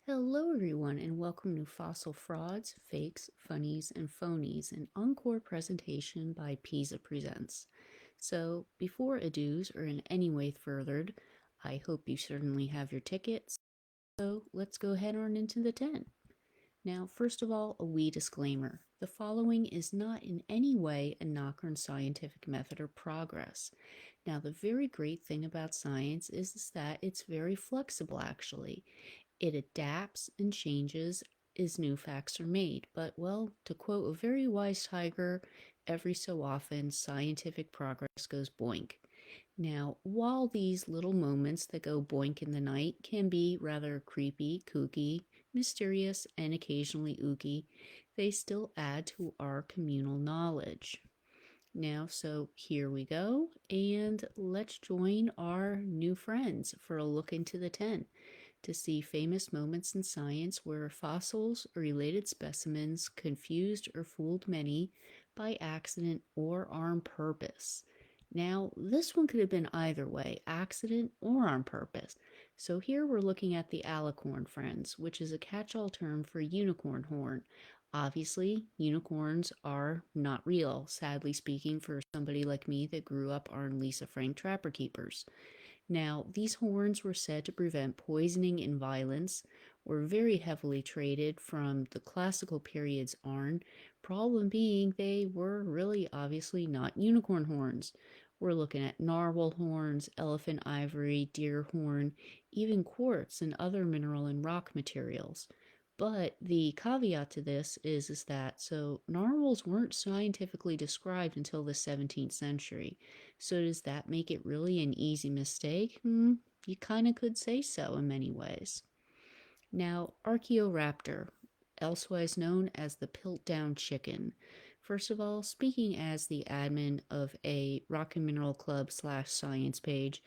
Hello, everyone, and welcome to Fossil Frauds, Fakes, Funnies, and Phonies, an encore presentation by Pisa Presents. So, before ados or in any way furthered, I hope you certainly have your tickets. So, let's go ahead on into the tent. Now, first of all, a wee disclaimer. The following is not in any way a knock on scientific method or progress. Now, the very great thing about science is that it's very flexible, actually. It adapts and changes as new facts are made. But, well, to quote a very wise tiger, every so often scientific progress goes boink. Now, while these little moments that go boink in the night can be rather creepy, kooky, mysterious, and occasionally ooky, they still add to our communal knowledge. Now, so here we go, and let's join our new friends for a look into the tent to see famous moments in science where fossils or related specimens confused or fooled many by accident or on purpose. Now, this one could have been either way, accident or on purpose. So here we're looking at the alicorn friends, which is a catch-all term for unicorn horn. Obviously, unicorns are not real, sadly speaking, for somebody like me that grew up on Lisa Frank Trapper Keepers. Now, these horns were said to prevent poisoning and violence, were very heavily traded from the classical period's on, problem being they were really obviously not unicorn horns. We're looking at narwhal horns, elephant ivory, deer horn, even quartz and other mineral and rock materials. But the caveat to this is that narwhals weren't scientifically described until the 17th century. So does that make it really an easy mistake? You kind of could say so in many ways. Now, Archaeoraptor, elsewise known as the Piltdown Chicken. First of all, speaking as the admin of a Rock and Mineral Club / science page,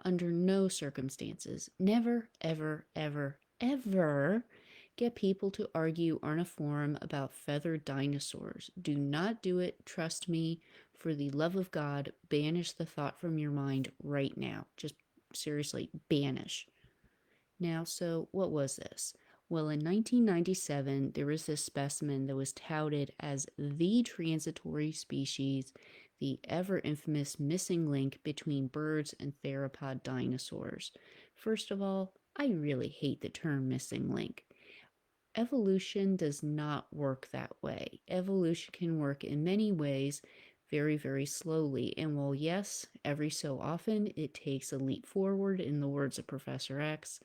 under no circumstances, never, ever, ever, ever get people to argue on a forum about feathered dinosaurs. Do not do it. Trust me. For the love of God, banish the thought from your mind right now. Just seriously, banish. Now, so what was this? Well, in 1997, there was this specimen that was touted as the transitory species, the ever infamous missing link between birds and theropod dinosaurs. First of all, I really hate the term missing link. Evolution does not work that way. Evolution can work in many ways very, very slowly. And while, yes, every so often it takes a leap forward, in the words of Professor X,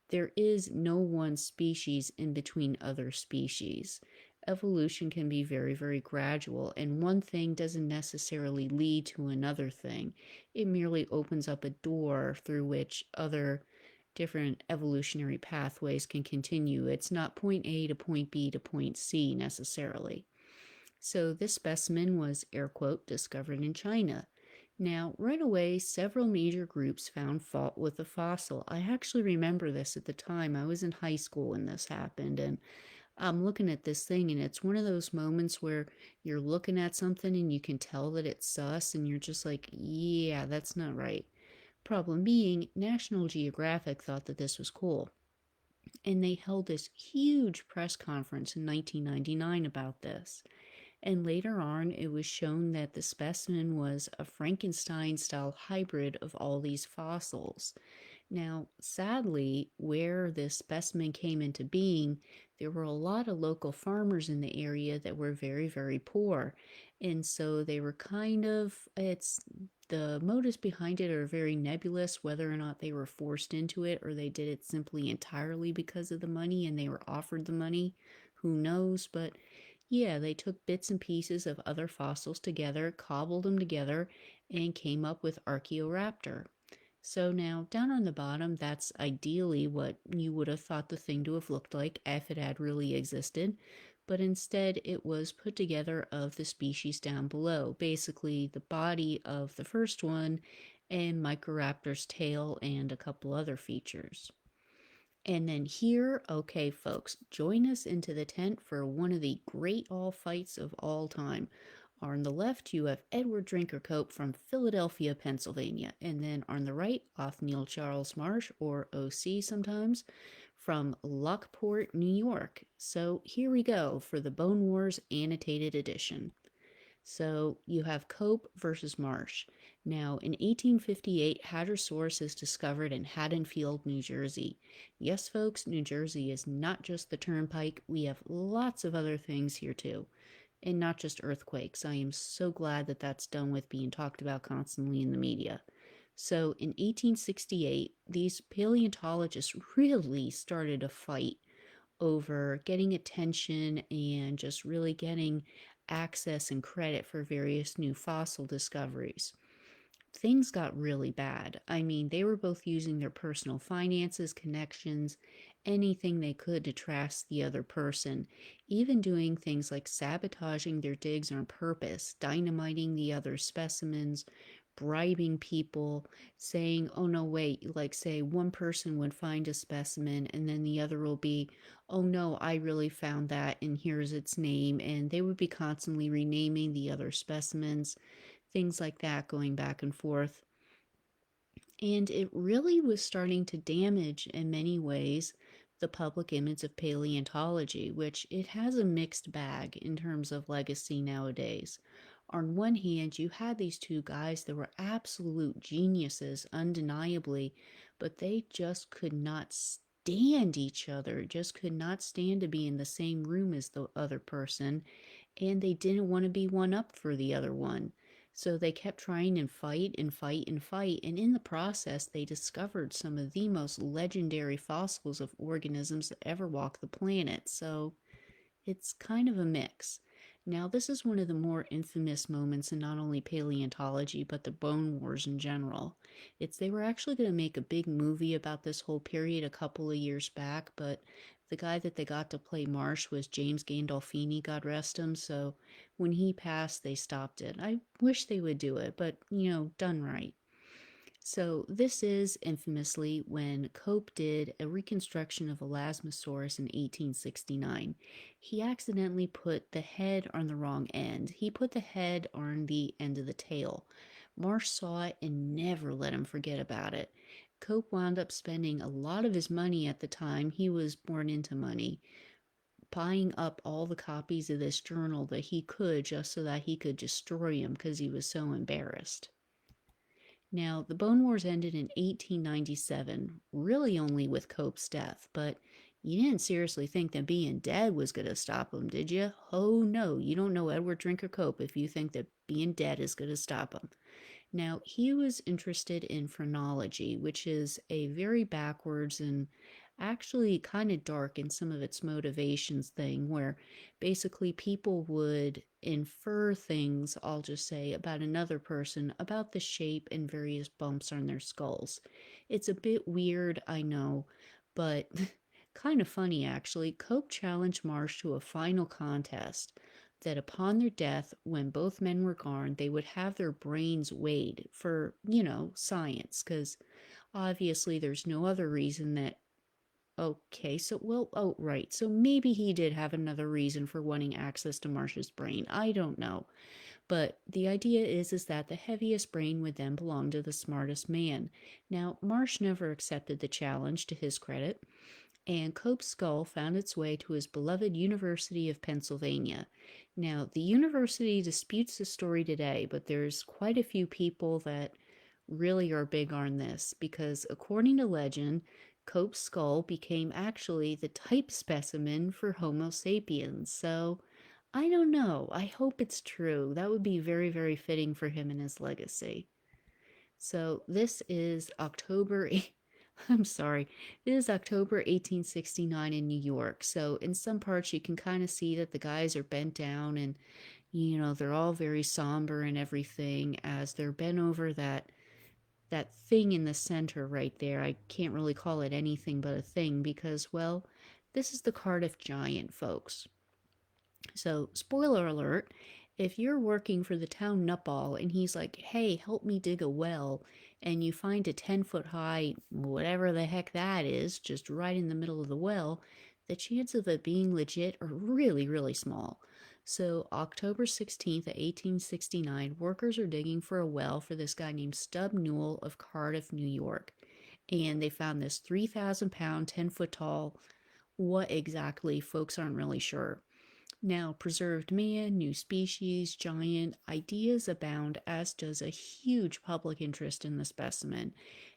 there is no one species in between other species. Evolution can be very, very gradual, and one thing doesn't necessarily lead to another thing. It merely opens up a door through which other different evolutionary pathways can continue. It's not point A to point B to point C necessarily. So this specimen was, air quote, discovered in China. Now, right away, several major groups found fault with the fossil. I actually remember this at the time. I was in high school when this happened, and I'm looking at this thing, and it's one of those moments where you're looking at something and you can tell that it's sus, and you're just like, yeah, that's not right. Problem being, National Geographic thought that this was cool. And they held this huge press conference in 1999 about this. And later on, it was shown that the specimen was a Frankenstein style hybrid of all these fossils. Now, sadly, where this specimen came into being, there were a lot of local farmers in the area that were very, very poor. And so they were the motives behind it are very nebulous, whether or not they were forced into it or they did it simply entirely because of the money and they were offered the money. Who knows? But yeah, they took bits and pieces of other fossils together, cobbled them together, and came up with Archaeoraptor. So now, down on the bottom, that's ideally what you would have thought the thing to have looked like if it had really existed, but instead it was put together of the species down below, basically the body of the first one and Microraptor's tail and a couple other features. And then here, okay, folks, join us into the tent for one of the great all fights of all time. On the left, you have Edward Drinker Cope from Philadelphia, Pennsylvania. And then on the right, Othniel Charles Marsh, or OC sometimes, from Lockport, New York. So here we go for the Bone Wars Annotated Edition. So you have Cope versus Marsh. Now, in 1858, Hadrosaurus is discovered in Haddonfield, New Jersey. Yes, folks, New Jersey is not just the turnpike. We have lots of other things here, too. And not just earthquakes. I am so glad that that's done with being talked about constantly in the media. So in 1868, these paleontologists really started a fight over getting attention and just really getting access and credit for various new fossil discoveries. Things got really bad. I mean, they were both using their personal finances, connections, anything they could to trash the other person, even doing things like sabotaging their digs on purpose, dynamiting the other specimens, bribing people, saying, oh no, wait, like say one person would find a specimen and then the other will be, oh no, I really found that and here's its name. And they would be constantly renaming the other specimens, things like that going back and forth. And it really was starting to damage, in many ways, the public image of paleontology, which it has a mixed bag in terms of legacy nowadays. On one hand, you had these two guys that were absolute geniuses, undeniably, but they just could not stand each other, just could not stand to be in the same room as the other person, and they didn't want to be one up for the other one. So they kept trying and fight and fight and fight, and in the process, they discovered some of the most legendary fossils of organisms that ever walked the planet. So it's kind of a mix. Now, this is one of the more infamous moments in not only paleontology, but the Bone Wars in general. They were actually going to make a big movie about this whole period a couple of years back, but the guy that they got to play Marsh was James Gandolfini, God rest him, so when he passed, they stopped it. I wish they would do it, but, done right. So this is infamously when Cope did a reconstruction of Elasmosaurus in 1869. He accidentally put the head on the wrong end. He put the head on the end of the tail. Marsh saw it and never let him forget about it. Cope wound up spending a lot of his money at the time. He was born into money, buying up all the copies of this journal that he could just so that he could destroy him because he was so embarrassed. Now, the Bone Wars ended in 1897, really only with Cope's death, but you didn't seriously think that being dead was going to stop him, did you? Oh no, you don't know Edward Drinker Cope if you think that being dead is going to stop him. Now, he was interested in phrenology, which is a very backwards and actually kind of dark in some of its motivations thing, where basically people would infer things, I'll just say, about another person, about the shape and various bumps on their skulls. It's a bit weird, I know, but kind of funny actually. Cope challenged Marsh to a final contest that upon their death, when both men were gone, they would have their brains weighed for, science, because obviously there's no other reason that. Okay, so, well, oh, right. So maybe he did have another reason for wanting access to Marsh's brain. I don't know. But the idea is that the heaviest brain would then belong to the smartest man. Now, Marsh never accepted the challenge, to his credit, and Cope's skull found its way to his beloved University of Pennsylvania. Now, the university disputes the story today, but there's quite a few people that really are big on this because, according to legend, Cope's skull became actually the type specimen for Homo sapiens. So, I don't know. I hope it's true. That would be very, very fitting for him and his legacy. So, this is October. I'm sorry. It is October 1869 in New York. So, in some parts, you can kind of see that the guys are bent down and, they're all very somber and everything as they're bent over that thing in the center right there. I can't really call it anything but a thing because, well, this is the Cardiff Giant, folks. So, spoiler alert, if you're working for the town nutball and he's like, hey, help me dig a well, and you find a 10-foot high, whatever the heck that is, just right in the middle of the well, the chances of it being legit are really, really small. So, October 16th, 1869, workers are digging for a well for this guy named Stub Newell of Cardiff, New York. And they found this 3,000 pound, 10-foot tall, what exactly, folks aren't really sure. Now, preserved man, new species, giant, ideas abound, as does a huge public interest in the specimen.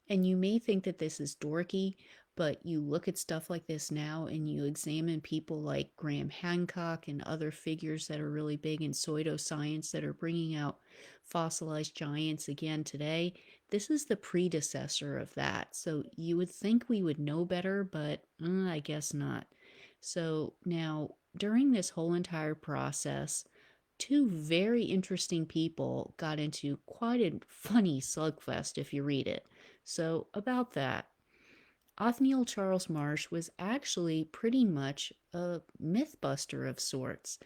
And you may think that this is dorky, but you look at stuff like this now and you examine people like Graham Hancock and other figures that are really big in pseudoscience that are bringing out fossilized giants again today. This is the predecessor of that. So you would think we would know better, but I guess not. So now, during this whole entire process, two very interesting people got into quite a funny slugfest if you read it. So, about that, Othniel Charles Marsh was actually pretty much a mythbuster of sorts,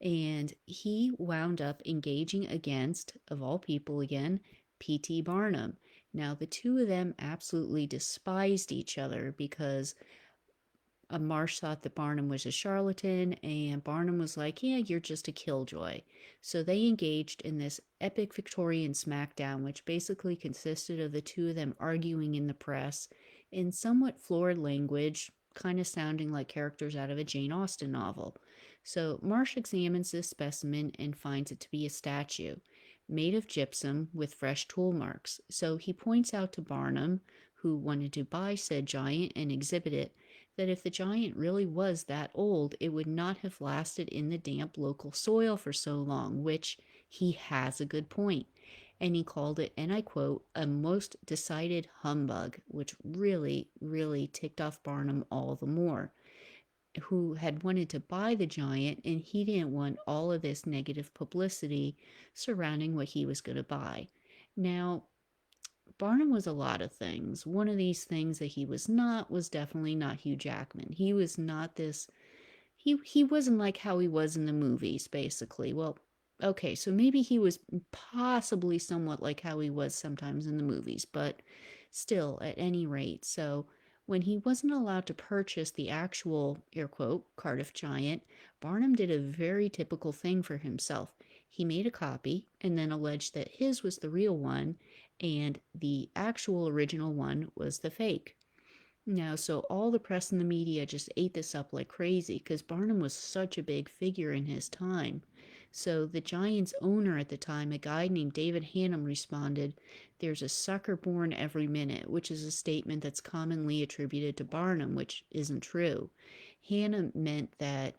and he wound up engaging against, of all people again, P.T. Barnum. Now, the two of them absolutely despised each other because Marsh thought that Barnum was a charlatan, and Barnum was like, yeah, you're just a killjoy. So they engaged in this epic Victorian smackdown, which basically consisted of the two of them arguing in the press in somewhat florid language, kind of sounding like characters out of a Jane Austen novel. So Marsh examines this specimen and finds it to be a statue made of gypsum with fresh tool marks. So he points out to Barnum, who wanted to buy said giant and exhibit it, that if the giant really was that old, it would not have lasted in the damp local soil for so long, which he has a good point. And he called it, and I quote, a most decided humbug, which really, really ticked off Barnum all the more, who had wanted to buy the giant, and he didn't want all of this negative publicity surrounding what he was going to buy. Now, Barnum was a lot of things. One of these things that he was not was definitely not Hugh Jackman. He was not this he wasn't like how he was in the movies, basically. Well, okay, so maybe he was possibly somewhat like how he was sometimes in the movies, but still, at any rate. So when he wasn't allowed to purchase the actual, air quote, Cardiff Giant, Barnum did a very typical thing for himself. He made a copy and then alleged that his was the real one and the actual original one was the fake. Now, so all the press and the media just ate this up like crazy because Barnum was such a big figure in his time. So the Giants' owner at the time, a guy named David Hannum, responded, "There's a sucker born every minute," which is a statement that's commonly attributed to Barnum, which isn't true. Hannum meant that,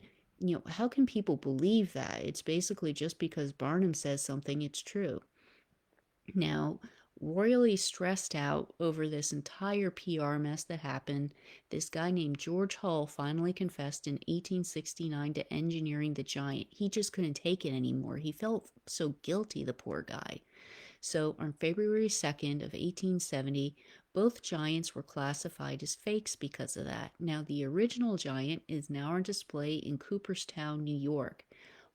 how can people believe that? It's basically just because Barnum says something, it's true. Now, royally stressed out over this entire PR mess that happened, this guy named George Hull finally confessed in 1869 to engineering the giant. He just couldn't take it anymore. He felt so guilty, the poor guy. So on February 2nd of 1870, both giants were classified as fakes because of that. Now, the original giant is now on display in Cooperstown, New York.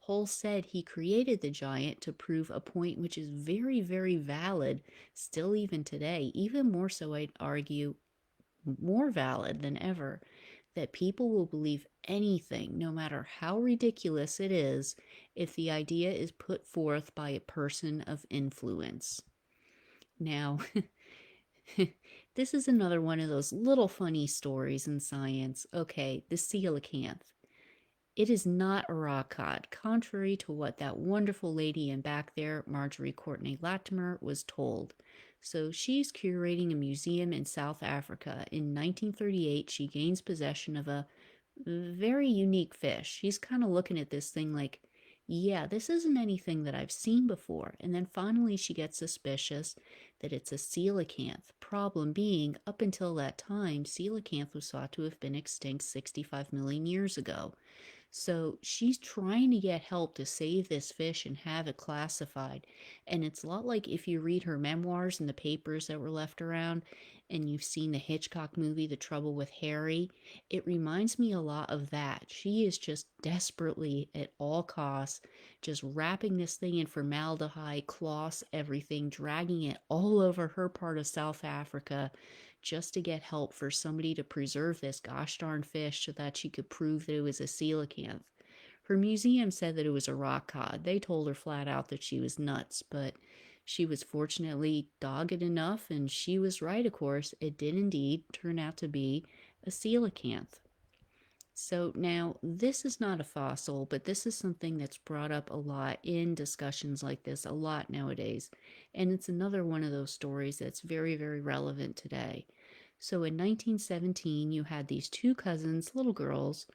Hull said he created the giant to prove a point which is very, very valid, still even today, even more so, I'd argue, more valid than ever, that people will believe anything, no matter how ridiculous it is, if the idea is put forth by a person of influence. Now, this is another one of those little funny stories in science. Okay, the coelacanth. It is not a rock cod, contrary to what that wonderful lady in back there, Marjorie Courtney Latimer, was told. So she's curating a museum in South Africa. In 1938, she gains possession of a very unique fish. She's kind of looking at this thing like, yeah, this isn't anything that I've seen before. And then finally she gets suspicious that it's a coelacanth. Problem being, up until that time, coelacanth was thought to have been extinct 65 million years ago. So she's trying to get help to save this fish and have it classified. And it's a lot like if you read her memoirs and the papers that were left around, and you've seen the Hitchcock movie, The Trouble with Harry. It reminds me a lot of that. She is just desperately, at all costs, just wrapping this thing in formaldehyde, cloths, everything, dragging it all over her part of South Africa just to get help for somebody to preserve this gosh darn fish so that she could prove that it was a coelacanth. Her museum said that it was a rock cod. They told her flat out that she was nuts, but she was fortunately dogged enough, and she was right, of course. It did indeed turn out to be a coelacanth. So now this is not a fossil, but this is something that's brought up a lot in discussions like this, a lot nowadays. And it's another one of those stories that's very, very relevant today. So in 1917, you had these two cousins, little girls,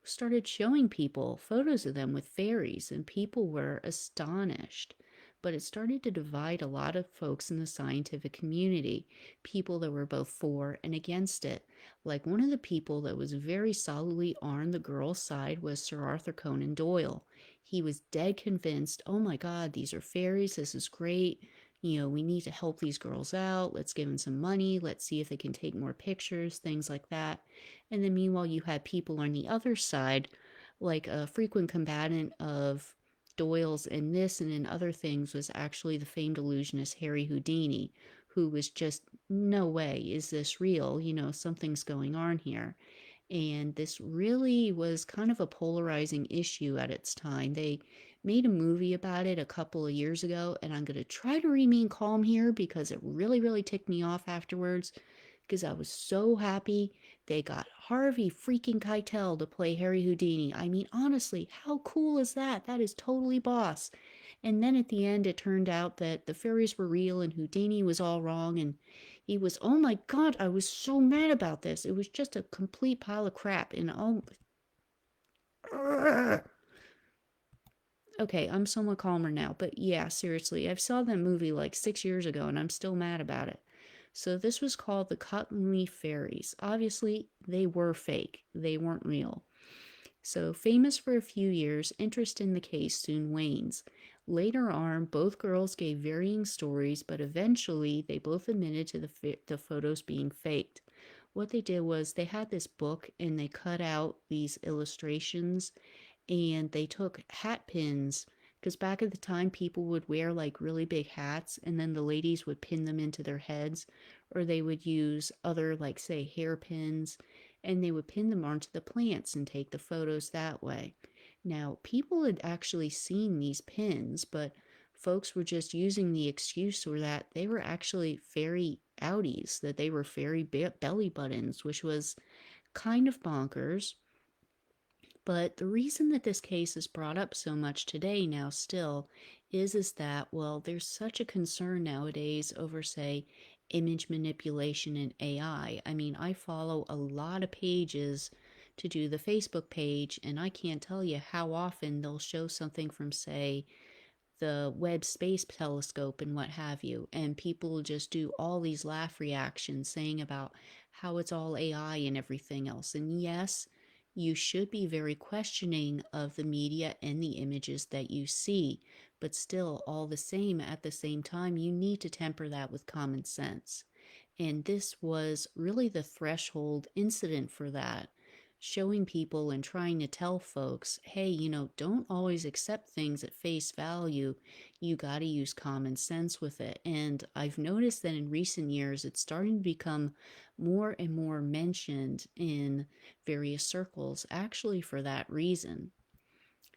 started showing people photos of them with fairies, and people were astonished. But it started to divide a lot of folks in the scientific community, people that were both for and against it. Like one of the people that was very solidly on the girl's side was Sir Arthur Conan Doyle. He was dead convinced, oh my God, these are fairies, this is great. We need to help these girls out. Let's give them some money. Let's see if they can take more pictures, things like that. And then meanwhile, you had people on the other side, like a frequent combatant of Doyle's in this and in other things was actually the famed illusionist Harry Houdini, who was just, no way, is this real? Something's going on here. And this really was kind of a polarizing issue at its time. They made a movie about it a couple of years ago, and I'm going to try to remain calm here because it really, really ticked me off afterwards because I was so happy they got Harvey freaking Keitel to play Harry Houdini. I mean, honestly, how cool is that? That is totally boss. And then at the end, it turned out that the fairies were real and Houdini was all wrong. And he was, oh my God, I was so mad about this. It was just a complete pile of crap. And oh, okay, I'm somewhat calmer now. But yeah, seriously, I saw that movie like 6 years ago and I'm still mad about it. So this was called the Cottonleaf Fairies. Obviously, they were fake. They weren't real. So, famous for a few years, interest in the case soon wanes. Later on, both girls gave varying stories, but eventually they both admitted to the photos being faked. What they did was they had this book and they cut out these illustrations and they took hat pins because back at the time people would wear like really big hats and then the ladies would pin them into their heads, or they would use other like say hairpins and they would pin them onto the plants and take the photos that way. Now people had actually seen these pins, but folks were just using the excuse or that they were actually fairy outies, that they were fairy belly buttons, which was kind of bonkers. But the reason that this case is brought up so much today now still is that, well, there's such a concern nowadays over, say, image manipulation and AI. I mean, I follow a lot of pages to do the Facebook page, and I can't tell you how often they'll show something from, say, the Webb Space Telescope and what have you. And people just do all these laugh reactions saying about how it's all AI and everything else. And yes, you should be very questioning of the media and the images that you see. But still, all the same, at the same time, you need to temper that with common sense. And this was really the threshold incident for that, showing people and trying to tell folks, hey, don't always accept things at face value. You got to use common sense with it. And I've noticed that in recent years, it's starting to become more and more mentioned in various circles, actually for that reason.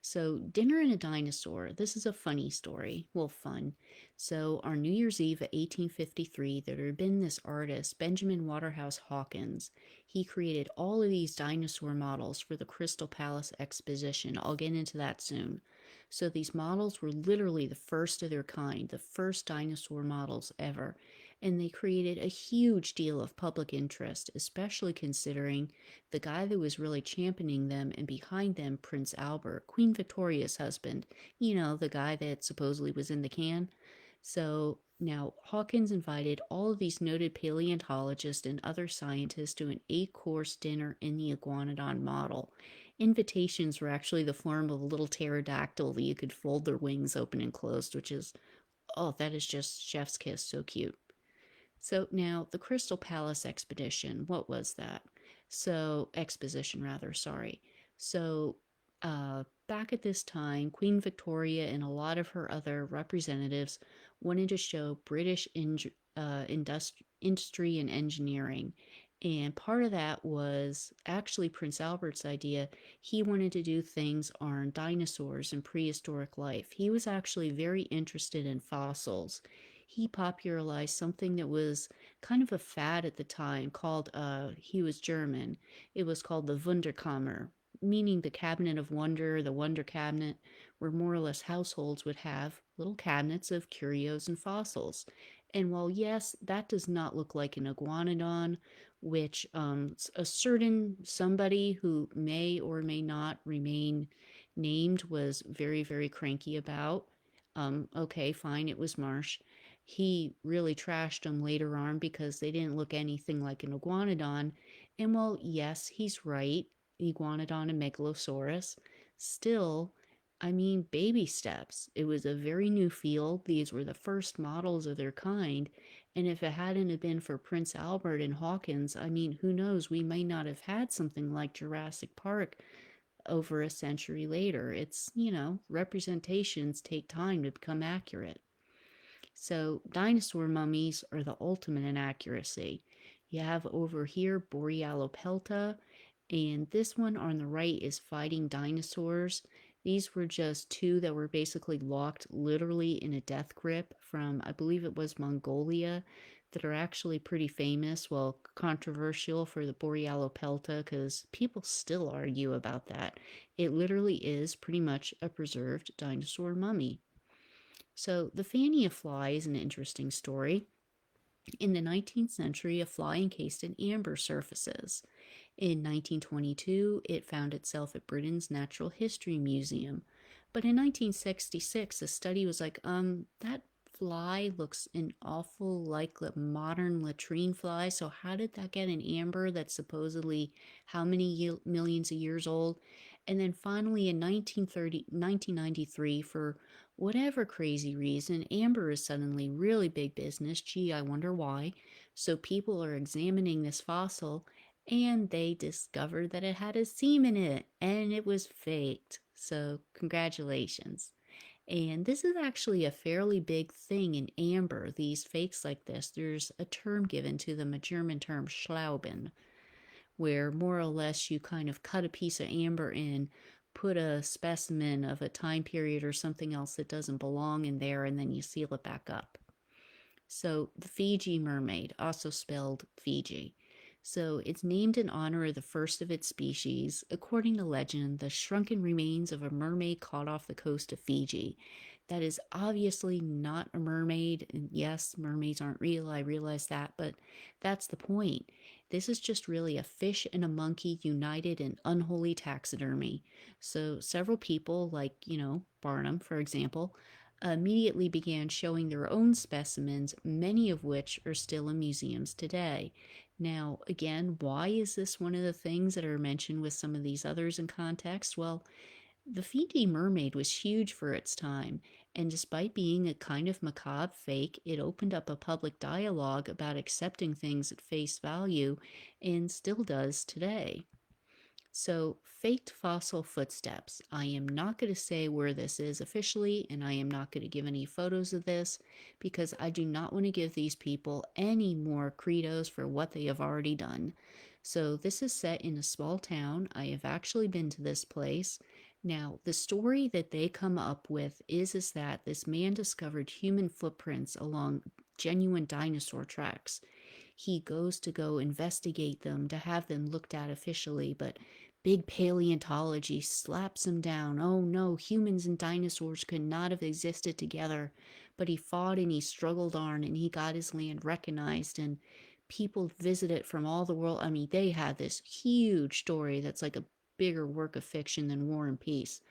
So, Dinner and a Dinosaur. This is a funny story. Well, fun. So, on New Year's Eve of 1853, there had been this artist, Benjamin Waterhouse Hawkins. He created all of these dinosaur models for the Crystal Palace exposition. I'll get into that soon. So, these models were literally the first of their kind, the first dinosaur models ever. And they created a huge deal of public interest, especially considering the guy that was really championing them and behind them, Prince Albert, Queen Victoria's husband, the guy that supposedly was in the can. So now Hawkins invited all of these noted paleontologists and other scientists to an 8-course dinner in the iguanodon model. Invitations were actually the form of a little pterodactyl that you could fold their wings open and closed, which is, oh, that is just chef's kiss, so cute. So now the Crystal Palace expedition, what was that? So, exposition rather, sorry. So, back at this time, Queen Victoria and a lot of her other representatives wanted to show British industry and engineering. And part of that was actually Prince Albert's idea. He wanted to do things on dinosaurs and prehistoric life. He was actually very interested in fossils. He popularized something that was kind of a fad at the time called, he was German. It was called the Wunderkammer, meaning the cabinet of wonder, the wonder cabinet, where more or less households would have little cabinets of curios and fossils. And while, yes, that does not look like an iguanodon, which a certain somebody who may or may not remain named was very, very cranky about. Okay, fine, it was Marsh. He really trashed them later on because they didn't look anything like an iguanodon. And while, yes, he's right, iguanodon and megalosaurus, still, I mean, baby steps. It was a very new field. These were the first models of their kind, and if it hadn't have been for Prince Albert and Hawkins, I mean, who knows? We may not have had something like Jurassic Park over a century later. It's, representations take time to become accurate. So, dinosaur mummies are the ultimate in accuracy. You have over here Borealopelta, and this one on the right is fighting dinosaurs. These were just two that were basically locked literally in a death grip from, I believe it was Mongolia, that are actually pretty famous. Well, controversial for the Borealopelta because people still argue about that. It literally is pretty much a preserved dinosaur mummy. So, the Fania fly is an interesting story. In the 19th century, a fly encased in amber surfaces. In 1922, it found itself at Britain's Natural History Museum. But in 1966, a study was like, that fly looks an awful like the modern latrine fly. So how did that get in amber that's supposedly how many millions of years old? And then finally in 1993, for whatever crazy reason, amber is suddenly really big business. Gee, I wonder why. So people are examining this fossil and they discovered that it had a seam in it and it was faked. So, congratulations. And this is actually a fairly big thing in amber, these fakes like this. There's a term given to them, a German term, Schlauben, where more or less you kind of cut a piece of amber in, put a specimen of a time period or something else that doesn't belong in there, and then you seal it back up. So, the Fiji mermaid, also spelled Fiji. So, it's named in honor of the first of its species. According to legend, the shrunken remains of a mermaid caught off the coast of Fiji. That is obviously not a mermaid. And yes, mermaids aren't real, I realize that, but that's the point. This is just really a fish and a monkey united in unholy taxidermy. So, several people, like, Barnum, for example, immediately began showing their own specimens, many of which are still in museums today. Now, again, why is this one of the things that are mentioned with some of these others in context? Well, the Fiji mermaid was huge for its time, and despite being a kind of macabre fake, it opened up a public dialogue about accepting things at face value and still does today. So, faked fossil footsteps. I am not going to say where this is officially, and I am not going to give any photos of this because I do not want to give these people any more credos for what they have already done. So, this is set in a small town. I have actually been to this place. Now, the story that they come up with is that this man discovered human footprints along genuine dinosaur tracks. He goes to go investigate them to have them looked at officially, but big paleontology slaps him down. Oh no, humans and dinosaurs could not have existed together. But he fought and he struggled on and he got his land recognized and people visit it from all the world. I mean, they had this huge story that's like a bigger work of fiction than War and Peace.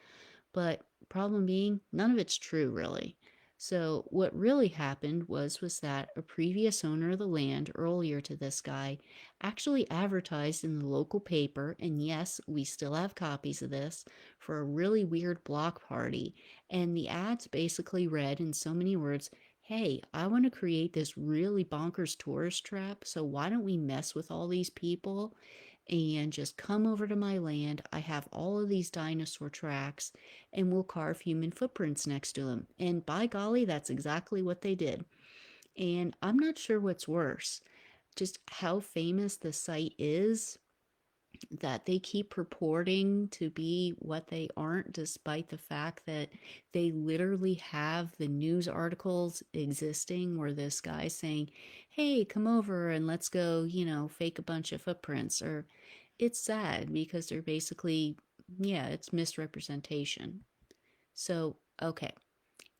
But problem being, none of it's true really. So what really happened was that a previous owner of the land earlier to this guy actually advertised in the local paper, and yes, we still have copies of this, for a really weird block party. And the ads basically read in so many words, hey, I want to create this really bonkers tourist trap, so why don't we mess with all these people and just come over to my land? I have all of these dinosaur tracks and we'll carve human footprints next to them. And by golly, that's exactly what they did. And I'm not sure what's worse. just how famous the site is, that they keep purporting to be what they aren't, despite the fact that they literally have the news articles existing where this guy's saying, hey, come over and let's go, fake a bunch of footprints. Or it's sad because they're basically, yeah, it's misrepresentation. So, okay.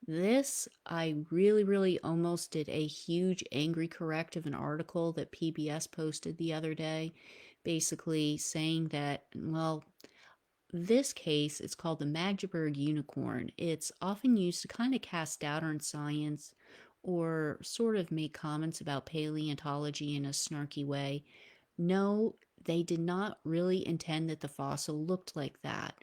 This, I really, really almost did a huge angry correct of an article that PBS posted the other day, basically saying that, well, this case is called the Magdeburg unicorn. It's often used to kind of cast doubt on science or sort of make comments about paleontology in a snarky way. No, they did not really intend that the fossil looked like that.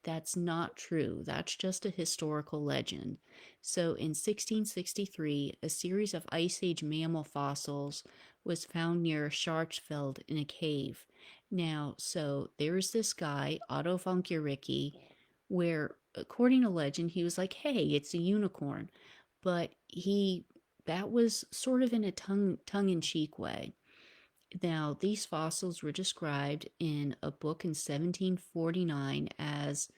That's not true. That's just a historical legend. So in 1663, a series of Ice Age mammal fossils was found near Schwarzfeld in a cave. Now, so there's this guy, Otto von Guericke, where, according to legend, he was like, hey, it's a unicorn. But that was sort of in a tongue-in-cheek way. Now, these fossils were described in a book in 1749 as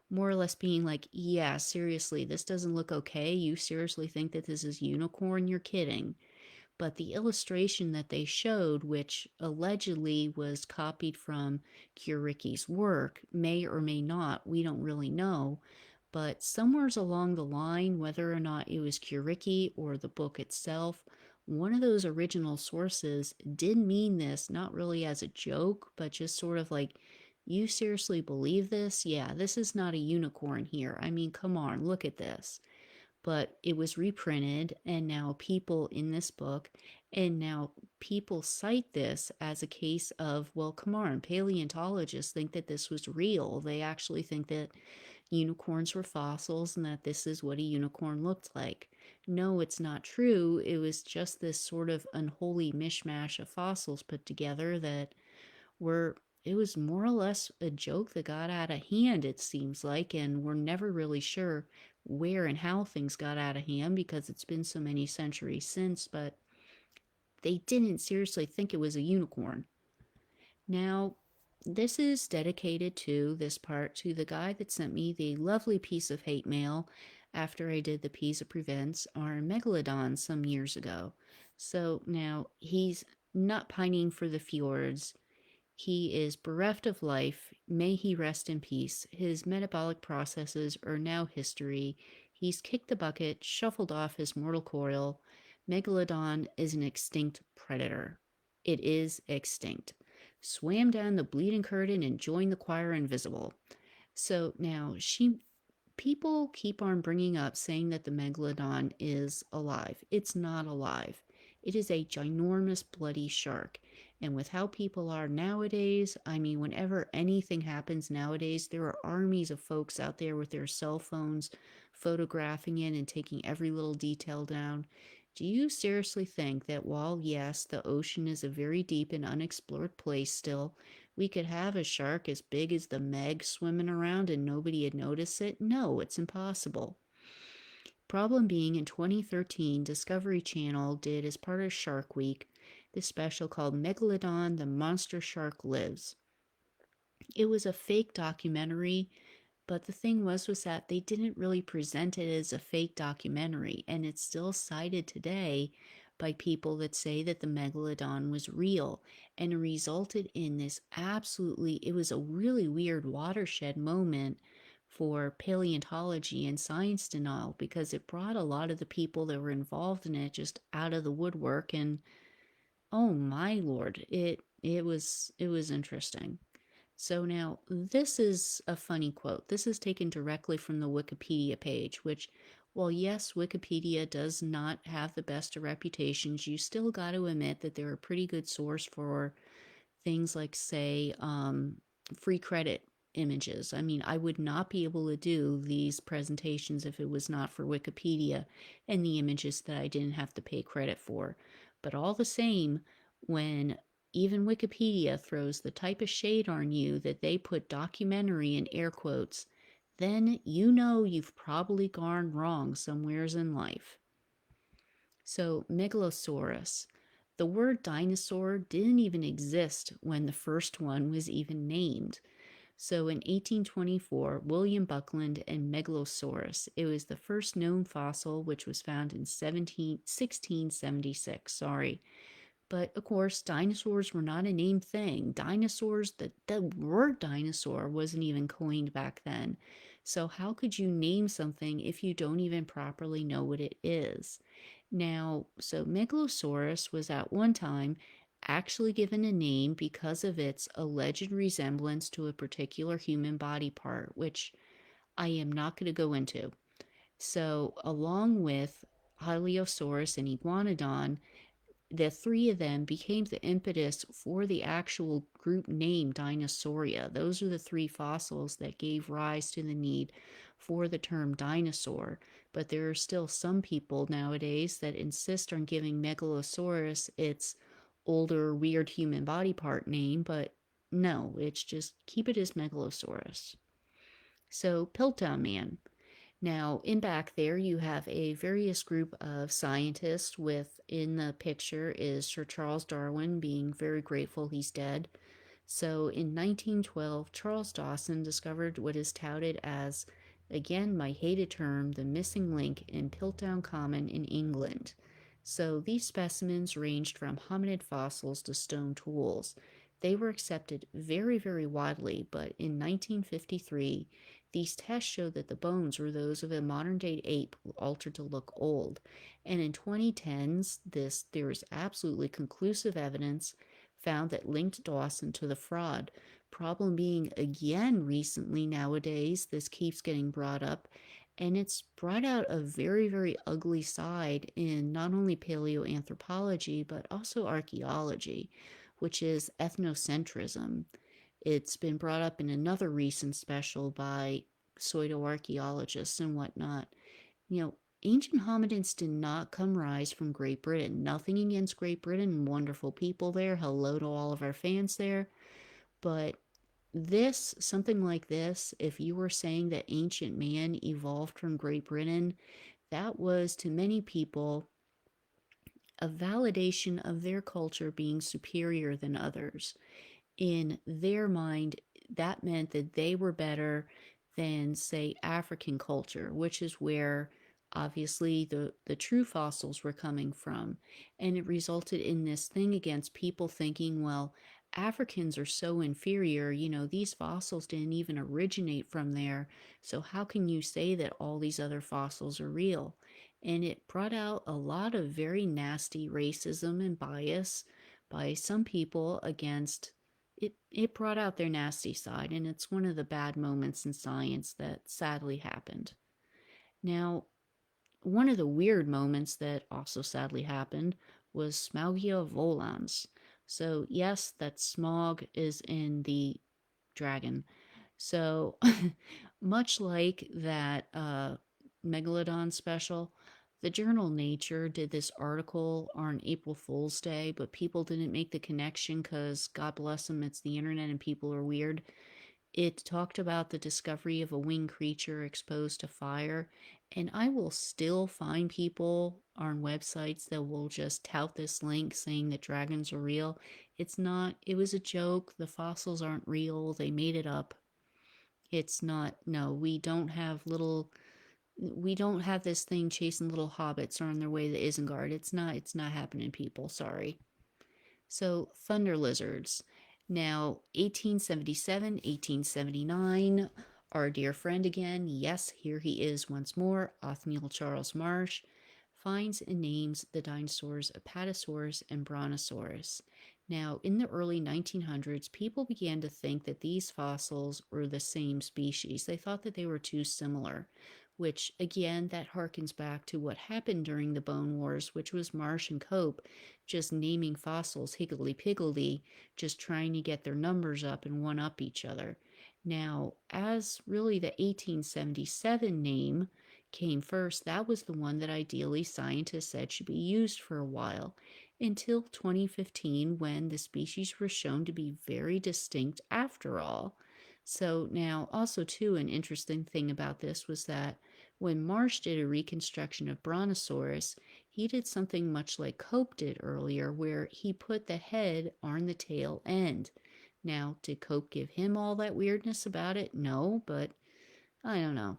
more or less being like, yeah, seriously, this doesn't look okay. You seriously think that this is unicorn? You're kidding. But the illustration that they showed, which allegedly was copied from Guericke's work, may or may not, we don't really know, but somewheres along the line, whether or not it was Guericke or the book itself, one of those original sources did mean this, not really as a joke, but just sort of like, you seriously believe this? Yeah, this is not a unicorn here. I mean, come on, look at this. But it was reprinted, and now people in this book, and now people cite this as a case of, well, come on, paleontologists think that this was real. They actually think that unicorns were fossils and that this is what a unicorn looked like. No, it's not true. It was just this sort of unholy mishmash of fossils put together that were, it was more or less a joke that got out of hand, it seems like, and we're never really sure where and how things got out of hand because it's been so many centuries since, but they didn't seriously think it was a unicorn. Now, this is dedicated to this part to the guy that sent me the lovely piece of hate mail after I did the Pisa Prevents our Megalodon some years ago. So now he's not pining for the fjords. He is bereft of life. May he rest in peace. His metabolic processes are now history. He's kicked the bucket, shuffled off his mortal coil. Megalodon is an extinct predator. It is extinct. Swam down the bleeding curtain and joined the choir invisible. So now people keep on bringing up saying that the megalodon is alive. It's not alive. It is a ginormous bloody shark. And with how people are nowadays, I mean, whenever anything happens nowadays, there are armies of folks out there with their cell phones photographing it and taking every little detail down. Do you seriously think that while, yes, the ocean is a very deep and unexplored place still, we could have a shark as big as the Meg swimming around and nobody had noticed it? No, it's impossible. Problem being, in 2013, Discovery Channel did, as part of Shark Week, this special called Megalodon, the Monster Shark Lives. It was a fake documentary, but the thing was that they didn't really present it as a fake documentary, and it's still cited today by people that say that the megalodon was real, and it resulted in this it was a really weird watershed moment for paleontology and science denial because it brought a lot of the people that were involved in it just out of the woodwork, and oh my lord, it was interesting. So now, this is a funny quote. This is taken directly from the Wikipedia page, which, while yes, Wikipedia does not have the best of reputations, you still got to admit that they're a pretty good source for things like, say, free credit images. I mean, I would not be able to do these presentations if it was not for Wikipedia and the images that I didn't have to pay credit for. But all the same, when even Wikipedia throws the type of shade on you that they put documentary in air quotes, then you know you've probably gone wrong somewheres in life. So, Megalosaurus. The word dinosaur didn't even exist when the first one was even named. So in 1824, William Buckland and Megalosaurus, it was the first known fossil, which was found in 1676. Sorry. But of course, dinosaurs were not a named thing. Dinosaurs, the word dinosaur wasn't even coined back then. So, how could you name something if you don't even properly know what it is? Now, so Megalosaurus was at one time actually given a name because of its alleged resemblance to a particular human body part, which I am not going to go into. So, along with Hylaeosaurus and Iguanodon, the three of them became the impetus for the actual group name Dinosauria. Those are the three fossils that gave rise to the need for the term dinosaur. But there are still some people nowadays that insist on giving Megalosaurus its older, weird human body part name, but no, it's just keep it as Megalosaurus. So, Piltdown Man. Now, in back there, you have a various group of scientists with, in the picture is Sir Charles Darwin being very grateful he's dead. So in 1912, Charles Dawson discovered what is touted as, again, my hated term, the missing link in Piltdown Common in England. So these specimens ranged from hominid fossils to stone tools. They were accepted very, very widely, but in 1953, these tests showed that the bones were those of a modern-day ape altered to look old. And in 2010s, there is absolutely conclusive evidence found that linked Dawson to the fraud. Problem being, again, recently nowadays, this keeps getting brought up, and it's brought out a very, very ugly side in not only paleoanthropology, but also archaeology, which is ethnocentrism. It's been brought up in another recent special by pseudo-archaeologists and whatnot. You know, ancient hominins did not come rise from Great Britain. Nothing against Great Britain, wonderful people there. Hello to all of our fans there. But something like this, if you were saying that ancient man evolved from Great Britain, that was to many people a validation of their culture being superior than others. In their mind, that meant that they were better than, say, African culture, which is where obviously the true fossils were coming from. And it resulted in this thing against people thinking, well, Africans are so inferior, these fossils didn't even originate from there. So how can you say that all these other fossils are real? And it brought out a lot of very nasty racism and bias by some people against it brought out their nasty side, and it's one of the bad moments in science that sadly happened. Now, one of the weird moments that also sadly happened was Smaugia volans. So, yes, that smog is in the dragon. So, much like that Megalodon special, the journal Nature did this article on April Fool's Day, but people didn't make the connection because, God bless them, it's the internet and people are weird. It talked about the discovery of a winged creature exposed to fire, and I will still find people on websites that will just tout this link saying that dragons are real. It's not, it was a joke. The fossils aren't real. They made it up. It's not, no, we don't have this thing chasing little hobbits on their way to Isengard. It's not happening, people. Sorry. So, thunder lizards. Now, 1877, 1879, our dear friend again, yes, here he is once more, Othniel Charles Marsh, finds and names the dinosaurs Apatosaurus and Brontosaurus. Now, in the early 1900s, people began to think that these fossils were the same species. They thought that they were too similar, which, again, that harkens back to what happened during the Bone Wars, which was Marsh and Cope just naming fossils higgledy-piggledy, just trying to get their numbers up and one-up each other. Now, as really the 1877 name came first, that was the one that ideally scientists said should be used for a while, until 2015 when the species were shown to be very distinct after all. So now, also too, an interesting thing about this was that when Marsh did a reconstruction of Brontosaurus, he did something much like Cope did earlier, where he put the head on the tail end. Now, did Cope give him all that weirdness about it? No, but I don't know.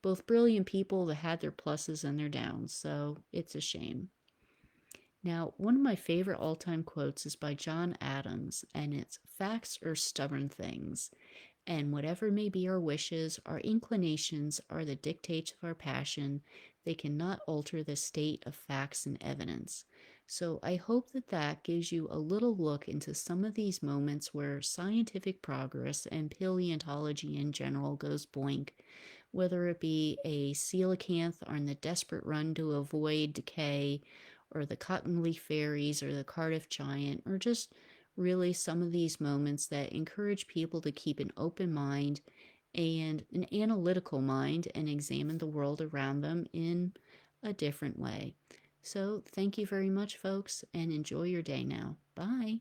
Both brilliant people that had their pluses and their downs, so it's a shame. Now, one of my favorite all time quotes is by John Adams, and it's facts are stubborn things. And whatever may be our wishes, our inclinations are the dictates of our passion. They cannot alter the state of facts and evidence. So I hope that that gives you a little look into some of these moments where scientific progress and paleontology in general goes boink, whether it be a coelacanth on the desperate run to avoid decay, or the cottonleaf fairies, or the Cardiff giant, or just really some of these moments that encourage people to keep an open mind and an analytical mind and examine the world around them in a different way. So, thank you very much, folks, and enjoy your day now. Bye.